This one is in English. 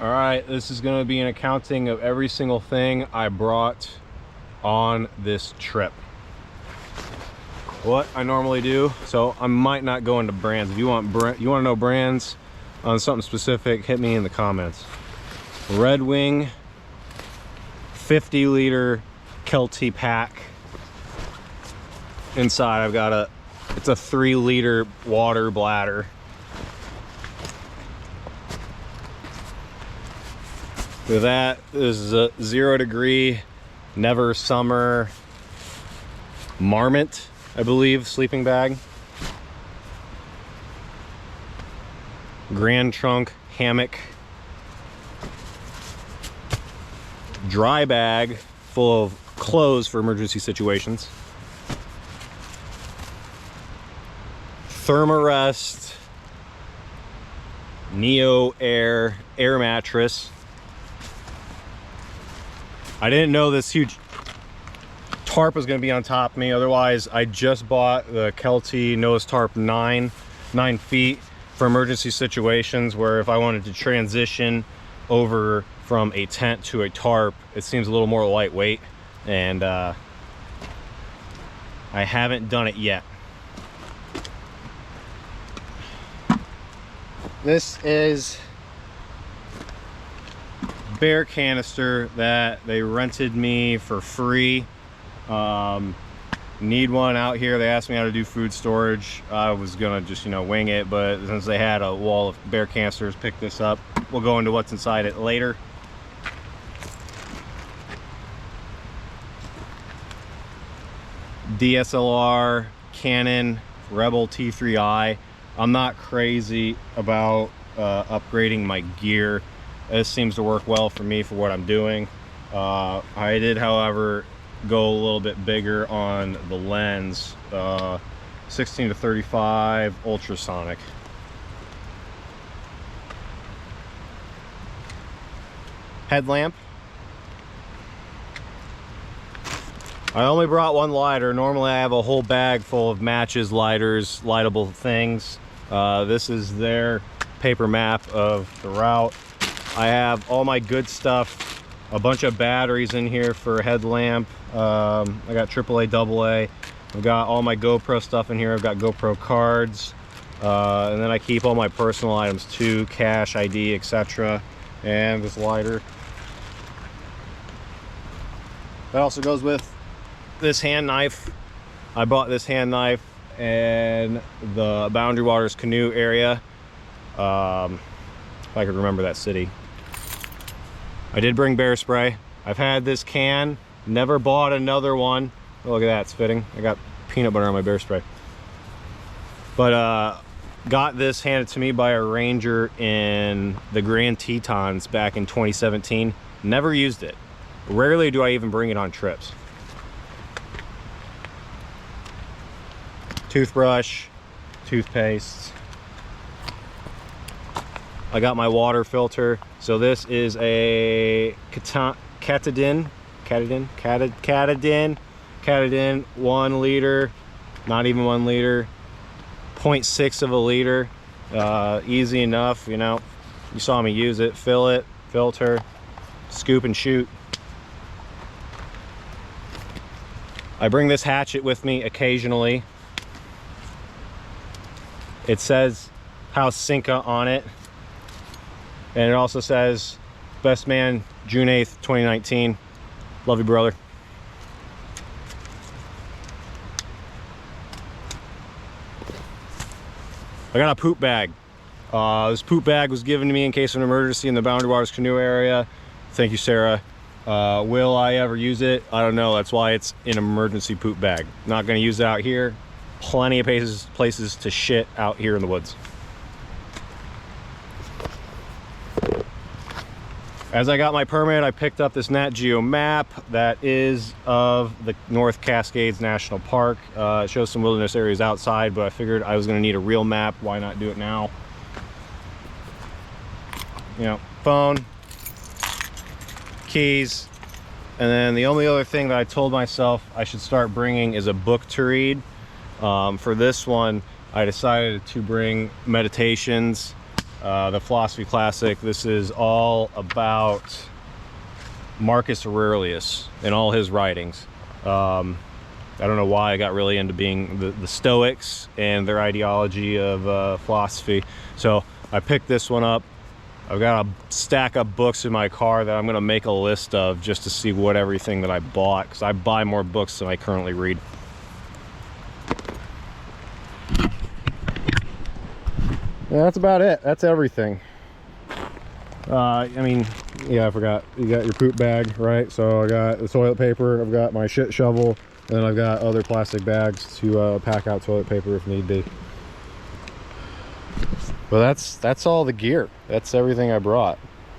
All right, this is going to be an accounting of every single thing I brought on this trip. What I normally do, so I might not go into brands. If you want to know brands on something specific, hit me in the comments. Red Wing 50-liter Kelty pack. Inside I've got it's a 3-liter water bladder. With that, this is a 0-degree Never Summer Marmot, I believe, sleeping bag. Grand Trunk hammock. Dry bag full of clothes for emergency situations. Thermarest Neo air mattress. I didn't know this huge tarp was going to be on top of me. Otherwise, I just bought the Kelty nose tarp 9 feet for emergency situations where if I wanted to transition over from a tent to a tarp, it seems a little more lightweight, and I haven't done it yet. This is bear canister that they rented me for free. Need one out here. They asked me how to do food storage. I was gonna just, you know, wing it, but since they had a wall of bear canisters, pick this up. We'll go into what's inside it later. DSLR Canon Rebel T3i. I'm not crazy about upgrading my gear. This seems to work well for me for what I'm doing. I did, however, go a little bit bigger on the lens. 16 to 35 ultrasonic. Headlamp. I only brought one lighter. Normally I have a whole bag full of matches, lighters, lightable things. This is their paper map of the route. I have all my good stuff, a bunch of batteries in here for a headlamp. I got AAA, AA. I've got all my GoPro stuff in here. I've got GoPro cards. And then I keep all my personal items too, cash, ID, etc. And this lighter. That also goes with this hand knife. I bought this hand knife in the Boundary Waters canoe area. If I could remember that city. I did bring bear spray. I've had this can, never bought another one. Oh, look at that, it's fitting. I got peanut butter on my bear spray. But got this handed to me by a ranger in the Grand Tetons back in 2017. Never used it. Rarely do I even bring it on trips. Toothbrush, toothpaste. I got my water filter. So this is a Katadyn 1 liter, not even 1 liter, 0.6 of a liter. Easy enough, you know. You saw me use it. Fill it, filter, scoop and shoot. I bring this hatchet with me occasionally. It says House Sinka on it. And it also says, best man, June 8th, 2019. Love you, brother. I got a poop bag. This poop bag was given to me in case of an emergency in the Boundary Waters canoe area. Thank you, Sarah. Will I ever use it? I don't know. That's why it's an emergency poop bag. Not going to use it out here. Plenty of places to shit out here in the woods. As I got my permit, I picked up this Nat Geo map that is of the North Cascades National Park. It shows some wilderness areas outside, but I figured I was going to need a real map. Why not do it now? You know, phone, keys, and then the only other thing that I told myself I should start bringing is a book to read. For this one, I decided to bring Meditations the Philosophy Classic. This is all about Marcus Aurelius and all his writings. I don't know why I got really into being the Stoics and their ideology of philosophy. So I picked this one up. I've got a stack of books in my car that I'm going to make a list of just to see what everything that I bought, because I buy more books than I currently read. Yeah, that's about it. That's everything. I mean, yeah, I forgot. You got your poop bag, right? So I got the toilet paper, I've got my shit shovel, and then I've got other plastic bags to pack out toilet paper if need be. But that's all the gear. That's everything I brought.